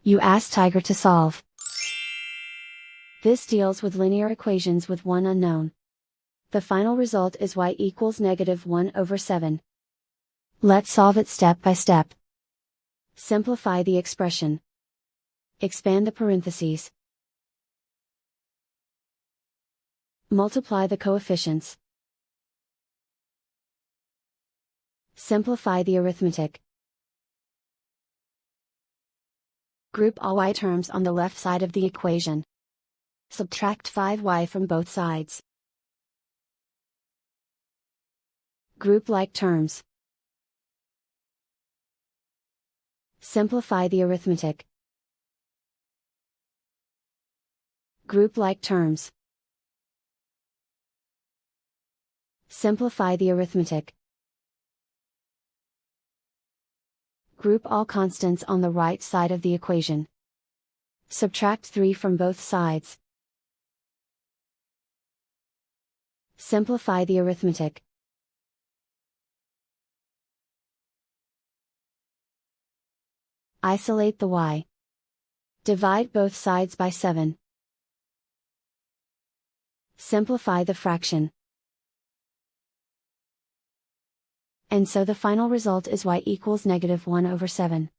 You ask Tiger to solve. This deals with linear equations with one unknown. The final result is y equals -1/7. Let's solve it step by step. Simplify the expression. Expand the parentheses. Multiply the coefficients. Simplify the arithmetic. Group all y terms on the left side of the equation. Subtract 5y from both sides. Group like terms. Simplify the arithmetic. Group like terms. Simplify the arithmetic. Group all constants on the right side of the equation. Subtract 3 from both sides. Simplify the arithmetic. Isolate the y. Divide both sides by 7. Simplify the fraction. And so the final result is y equals -1/7.